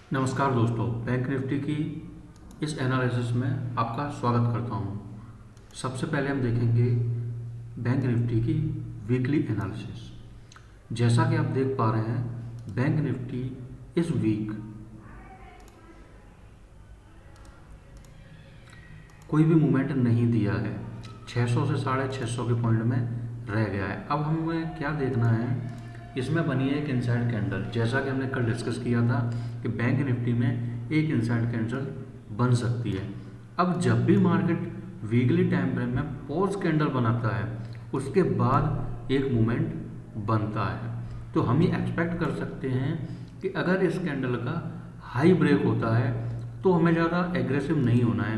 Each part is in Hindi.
नमस्कार दोस्तों, बैंक निफ्टी की इस एनालिसिस में आपका स्वागत करता हूं। सबसे पहले हम देखेंगे बैंक निफ्टी की वीकली एनालिसिस। जैसा कि आप देख पा रहे हैं, बैंक निफ्टी इस वीक कोई भी मूवमेंट नहीं दिया है। 600 से 650 के पॉइंट में रह गया है। अब हमें क्या देखना है, इसमें बनी है एक इनसाइड कैंडल। जैसा कि हमने कल डिस्कस किया था कि बैंक निफ्टी में एक इनसाइड कैंडल बन सकती है। अब जब भी मार्केट वीकली टाइम फ्रेम में पॉज कैंडल बनाता है, उसके बाद एक मूवमेंट बनता है, तो हम ये एक्सपेक्ट कर सकते हैं कि अगर इस कैंडल का हाई ब्रेक होता है तो हमें ज़्यादा एग्रेसिव नहीं होना है,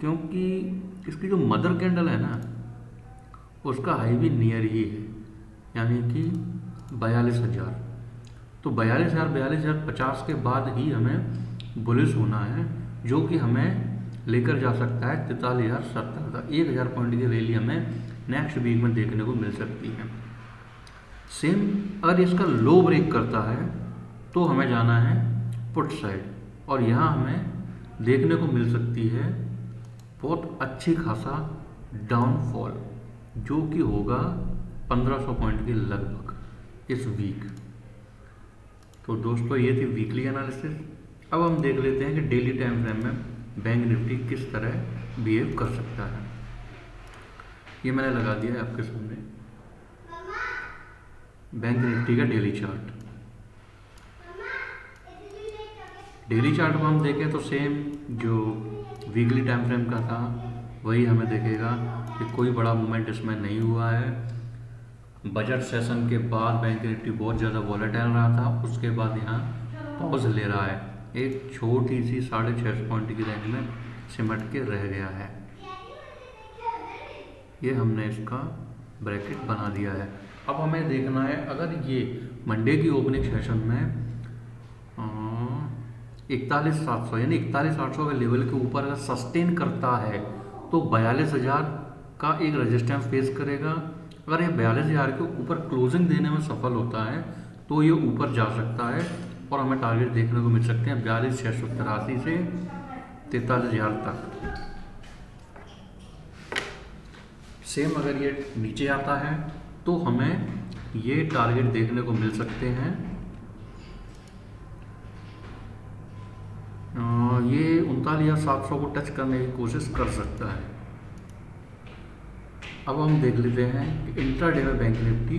क्योंकि इसकी जो मदर कैंडल है ना, उसका हाई भी नियर ही है, यानी कि 42,000। तो 42,050 के बाद ही हमें बुलिश होना है, जो कि हमें लेकर जा सकता है 43,070 तक। 1,000 पॉइंट की रैली हमें नेक्स्ट वीक में देखने को मिल सकती है। सेम अगर इसका लो ब्रेक करता है तो हमें जाना है पुट साइड, और यहाँ हमें देखने को मिल सकती है बहुत अच्छी खासा डाउनफॉल, जो कि होगा 1500 पॉइंट के लगभग इस वीक। तो दोस्तों, ये थी वीकली एनालिसिस। अब हम देख लेते हैं कि डेली टाइम फ्रेम में बैंक निफ्टी किस तरह बिहेव कर सकता है। ये मैंने लगा दिया है आपके सामने बैंक निफ्टी का डेली चार्ट। डेली चार्ट में हम देखें तो सेम जो वीकली टाइम फ्रेम का था वही हमें देखेगा कि कोई बड़ा मूवमेंट इसमें नहीं हुआ है। बजट सेशन के बाद बैंक निफ्टी बहुत ज़्यादा वॉलेटाइल रहा था, उसके बाद यहाँ पॉज ले रहा है, एक छोटी सी 650 पॉइंट की रेंज में सिमट के रह गया है। ये हमने इसका ब्रैकेट बना दिया है। अब हमें देखना है, अगर ये मंडे की ओपनिंग सेशन में 41,700 यानी 41,800 के लेवल के ऊपर अगर सस्टेन करता है तो 42,000 का एक रेजिस्टेंस फेस करेगा। अगर ये 42,000 के ऊपर क्लोजिंग देने में सफल होता है तो ये ऊपर जा सकता है, और हमें टारगेट देखने को मिल सकते हैं 42,683 से 43,000 तक। सेम अगर ये नीचे आता है तो हमें ये टारगेट देखने को मिल सकते हैं, ये 39,700 को टच करने की कोशिश कर सकता है। अब हम देख लेते हैं कि इंट्राडे में बैंक निफ्टी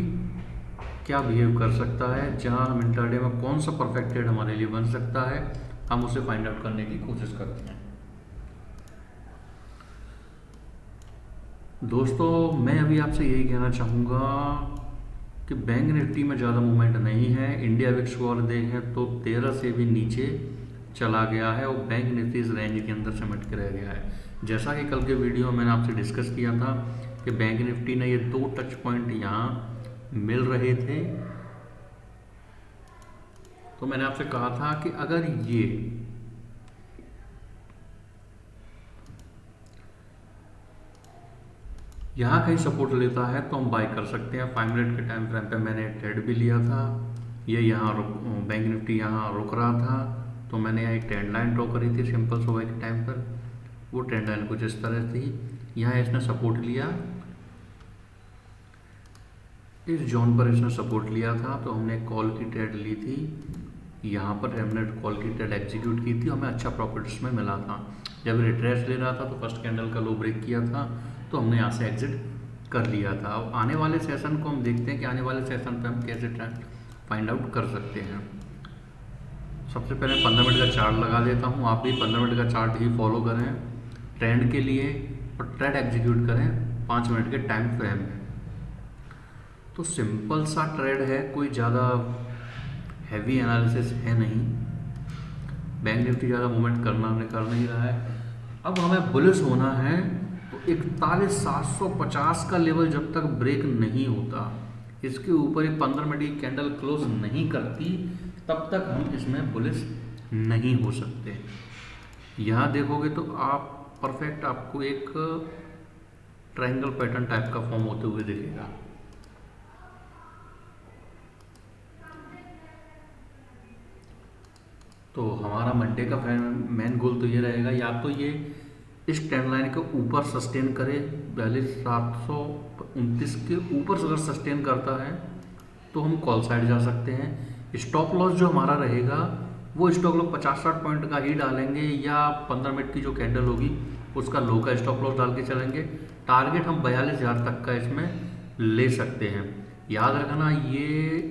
क्या बिहेव कर सकता है, जहां हम इंट्राडे में कौन सा परफेक्ट ट्रेड हमारे लिए बन सकता है, हम उसे फाइंड आउट करने की कोशिश करते हैं। दोस्तों, मैं अभी आपसे यही कहना चाहूँगा कि बैंक निफ्टी में ज़्यादा मूवमेंट नहीं है। इंडिया विक्स को और देखें तो 13 से भी नीचे चला गया है, और बैंक निफ्टी इस रेंज के अंदर सिमट के रह गया है। जैसा कि कल के वीडियो में मैंने आपसे डिस्कस किया था कि बैंक निफ्टी ने ये 2 टच पॉइंट यहाँ मिल रहे थे, तो मैंने आपसे कहा था कि अगर ये यहाँ कहीं सपोर्ट लेता है तो हम बाय कर सकते हैं। 5 मिनट के टाइम फ्रेम पे मैंने ट्रेड भी लिया था। ये यहाँ बैंक निफ्टी यहाँ रुक रहा था, तो मैंने यहाँ एक ट्रेंड लाइन ड्रॉ करी थी सिंपल सुबह के टाइम पर। वो ट्रेंड लाइन कुछ इस तरह थी। यहाँ इसने सपोर्ट लिया, इस जोन पर इसने सपोर्ट लिया था, तो हमने कॉल की ट्रेड ली थी। यहाँ पर हमने कॉल की ट्रेड एग्जीक्यूट की थी, हमें अच्छा प्रॉफिट इसमें मिला था। जब रिट्रेस ले रहा था तो फर्स्ट कैंडल का लो ब्रेक किया था, तो हमने यहाँ से एग्जिट कर लिया था। अब आने वाले सेशन को हम देखते हैं कि आने वाले सेशन पे हम कैसे ट्रेंड फाइंड आउट कर सकते हैं। सबसे पहले 15 मिनट का चार्ट लगा देता हूँ। आप भी 15 मिनट का चार्ट ही फॉलो करें ट्रेंड के लिए, और ट्रेड एग्जीक्यूट करें 5 मिनट के टाइम फ्रेम में। तो सिंपल सा ट्रेड है, कोई ज़्यादा हैवी एनालिसिस है नहीं। बैंक निफ्टी ज़्यादा मूवमेंट कर नहीं रहा है। अब हमें बुलिश होना है तो 41,750 का लेवल जब तक ब्रेक नहीं होता, इसके ऊपर एक 15 मिनट की कैंडल क्लोज नहीं करती, तब तक हम इसमें बुलिश नहीं हो सकते। यहाँ देखोगे तो आप परफेक्ट आपको एक ट्रायंगल पैटर्न टाइप का फॉर्म होते हुए दिखेगा। तो हमारा हमारा मंडे का मेन गोल तो ये रहेगा, या तो ये इस ट्रेंड लाइन के ऊपर सस्टेन करे, 42,729 के ऊपर अगर सस्टेन करता है तो हम कॉल साइड जा सकते हैं। स्टॉप लॉस जो हमारा रहेगा वो स्टॉप लॉस 50-60 पॉइंट का ही डालेंगे, या 15 मिनट की जो कैंडल होगी उसका लो का स्टॉप लॉस डाल के चलेंगे। टारगेट हम 42,000 तक का इसमें ले सकते हैं। याद रखना ये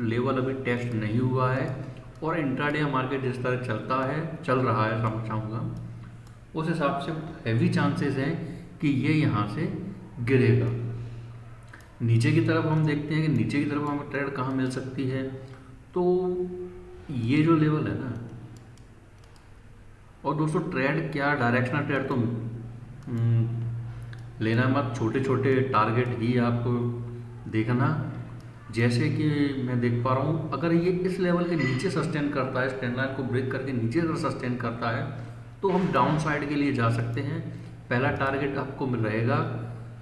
लेवल अभी टेस्ट नहीं हुआ है, और इंट्राडे मार्केट जिस तरह चल रहा है समझाऊँगा, उस हिसाब से हैवी चांसेस हैं कि ये यहाँ से गिरेगा। नीचे की तरफ हम देखते हैं कि नीचे की तरफ हमें ट्रेड कहाँ मिल सकती है, तो ये जो लेवल है ना, और दोस्तों ट्रेड क्या, डायरेक्शनल ट्रेड तो लेना मत, छोटे छोटे टारगेट ही आपको देखना। जैसे कि मैं देख पा रहा हूँ, अगर ये इस लेवल के नीचे सस्टेन करता है, ट्रेंड लाइन को ब्रेक करके नीचे अगर सस्टेन करता है तो हम डाउन साइड के लिए जा सकते हैं। पहला टारगेट आपको मिल रहेगा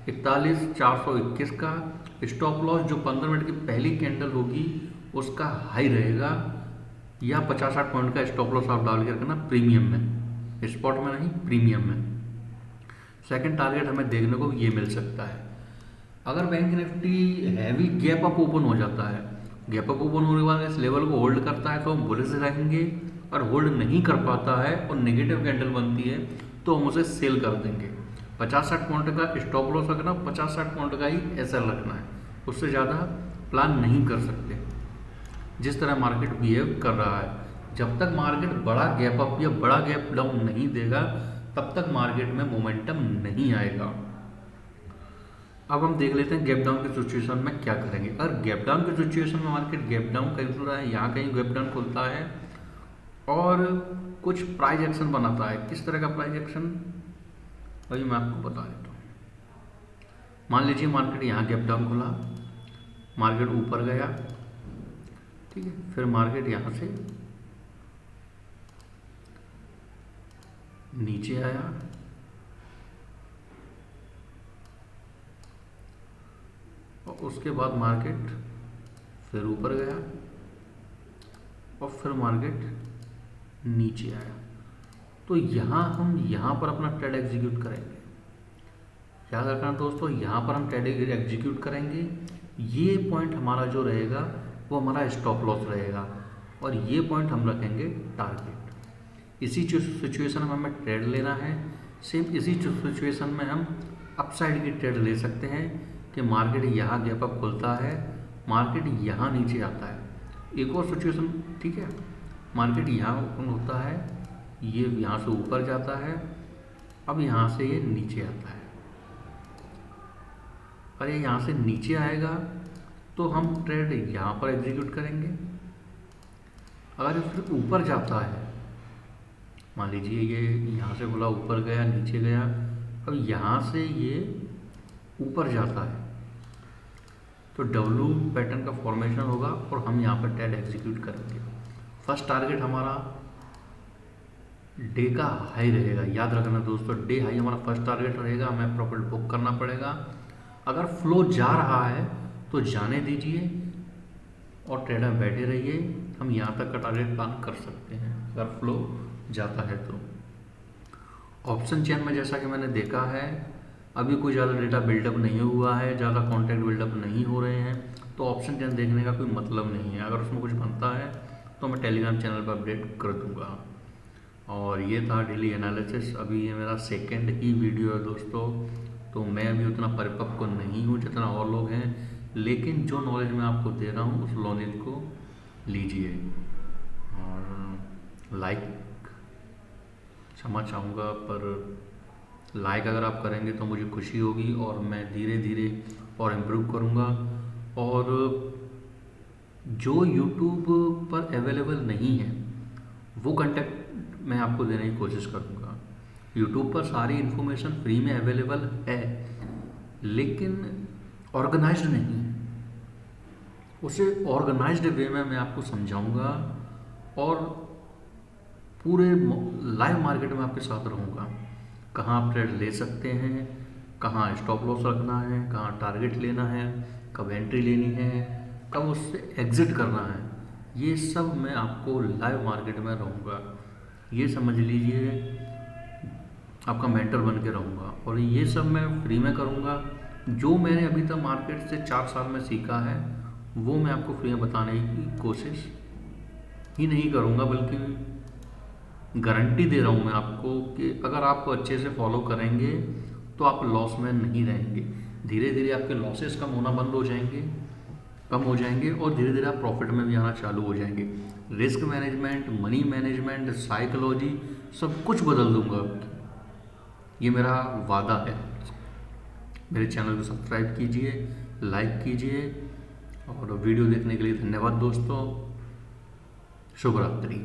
41,421 का। स्टॉप लॉस जो 15 मिनट की पहली कैंडल होगी उसका हाई रहेगा, या 50-60 पॉइंट का स्टॉप लॉस आप डाल के रखना प्रीमियम में, स्पॉट में नहीं, प्रीमियम में। सेकंड टारगेट हमें देखने को ये मिल सकता है, अगर bank Nifty heavy gap up open हो जाता है, गैप अप ओपन होने के बाद इस लेवल को होल्ड करता है तो हम बुलिश रहेंगे, और होल्ड नहीं कर पाता है और नेगेटिव कैंडल बनती है तो हम उसे सेल कर देंगे। 50-60 पॉइंट का स्टॉप लॉस रखना, 50-60 पॉइंट का ही एसएल रखना है, उससे ज़्यादा प्लान नहीं कर सकते। जिस तरह मार्केट बिहेव कर रहा है, जब तक मार्केट बड़ा गैप अप या बड़ा गैप डाउन नहीं देगा तब तक मार्केट में मोमेंटम नहीं आएगा। अब हम देख लेते हैं गैप डाउन की सिचुएशन में क्या करेंगे। अगर गैप डाउन की सिचुएशन में मार्केट गैप डाउन कहीं खुल रहा है, यहाँ कहीं गैप डाउन खुलता है और कुछ प्राइस एक्शन बनाता है, किस तरह का प्राइस एक्शन अभी मैं आपको बता देता हूँ। मान लीजिए मार्केट यहाँ गैप डाउन खुला, मार्केट ऊपर गया, ठीक है, फिर मार्केट यहाँ से नीचे आया, और उसके बाद मार्केट फिर ऊपर गया, और फिर मार्केट नीचे आया। तो यहाँ हम यहाँ पर अपना ट्रेड एग्जीक्यूट करेंगे। याद रखना दोस्तों, यहाँ पर हम ट्रेड एग्जीक्यूट करेंगे। ये पॉइंट हमारा जो रहेगा वो हमारा स्टॉप लॉस रहेगा, और ये पॉइंट हम रखेंगे टारगेट। इसी सिचुएशन में हमें ट्रेड लेना है। सेम इसी सिचुएशन में हम अपसाइड की ट्रेड ले सकते हैं कि मार्केट यहाँ गैप अप खुलता है, मार्केट यहाँ नीचे आता है। एक और सिचुएशन, ठीक है, मार्केट यहाँ ओपन होता है, ये यहाँ से ऊपर जाता है, अब यहाँ से ये नीचे आता है, और ये यहाँ से नीचे आएगा तो हम ट्रेड यहाँ पर एग्जीक्यूट करेंगे। अगर ये फिर ऊपर जाता है, मान लीजिए ये यहाँ से खुला, ऊपर गया, नीचे गया, अब यहाँ से ये ऊपर जाता है तो डब्लू पैटर्न का फॉर्मेशन होगा और हम यहाँ पर ट्रेड एग्जीक्यूट करेंगे। फर्स्ट टारगेट हमारा डे का हाई रहेगा। याद रखना दोस्तों, डे हाई हमारा फर्स्ट टारगेट रहेगा, हमें प्रॉफिट बुक करना पड़ेगा। अगर फ्लो जा रहा है तो जाने दीजिए और ट्रेड में बैठे रहिए, हम यहाँ तक का टारगेट प्लान कर सकते हैं अगर फ्लो जाता है तो। ऑप्शन चेन में जैसा कि मैंने देखा है, अभी कोई ज़्यादा डेटा बिल्डअप नहीं हुआ है, ज़्यादा कॉन्ट्रैक्ट बिल्डअप नहीं हो रहे हैं, तो ऑप्शन चेन देखने का कोई मतलब नहीं है। अगर उसमें कुछ बनता है तो मैं टेलीग्राम चैनल पर अपडेट कर दूंगा। और ये था डेली एनालिसिस। अभी ये मेरा सेकंड ही वीडियो है दोस्तों, तो मैं अभी उतना परिपक्व नहीं हूँ जितना और लोग हैं, लेकिन जो नॉलेज मैं आपको दे रहा हूँ उस नॉलेज को लीजिए। और लाइक क्षमा चाहूँगा, पर लाइक अगर आप करेंगे तो मुझे खुशी होगी और मैं धीरे धीरे और इम्प्रूव करूँगा। और जो यूट्यूब पर अवेलेबल नहीं है वो कंटेंट मैं आपको देने की कोशिश करूँगा। यूट्यूब पर सारी इन्फॉर्मेशन फ्री में अवेलेबल है, लेकिन ऑर्गेनाइज्ड नहीं है। उसे ऑर्गेनाइज्ड वे में मैं आपको समझाऊँगा और पूरे लाइव मार्केट में आपके साथ रहूँगा। कहाँ आप ट्रेड ले सकते हैं, कहाँ स्टॉप लॉस रखना है, कहाँ टारगेट लेना है, कब एंट्री लेनी है, कब उससे एग्ज़िट करना है, ये सब मैं आपको लाइव मार्केट में रहूँगा। ये समझ लीजिए आपका मेंटर बन के रहूँगा, और ये सब मैं फ्री में करूँगा। जो मैंने अभी तक मार्केट से 4 साल में सीखा है वो मैं आपको फ्री में बताने की कोशिश ही नहीं करूँगा, बल्कि गारंटी दे रहा हूँ मैं आपको कि अगर आप अच्छे से फॉलो करेंगे तो आप लॉस में नहीं रहेंगे। धीरे धीरे आपके लॉसेस कम होना बंद हो जाएंगे, कम हो जाएंगे, और धीरे धीरे आप प्रॉफिट में भी आना चालू हो जाएंगे। Risk management, money management, psychology सब कुछ बदल दूंगा आपकी, ये मेरा वादा है। मेरे चैनल को सब्सक्राइब कीजिए, लाइक कीजिए, और वीडियो देखने के लिए धन्यवाद दोस्तों। शुभ रात्रि।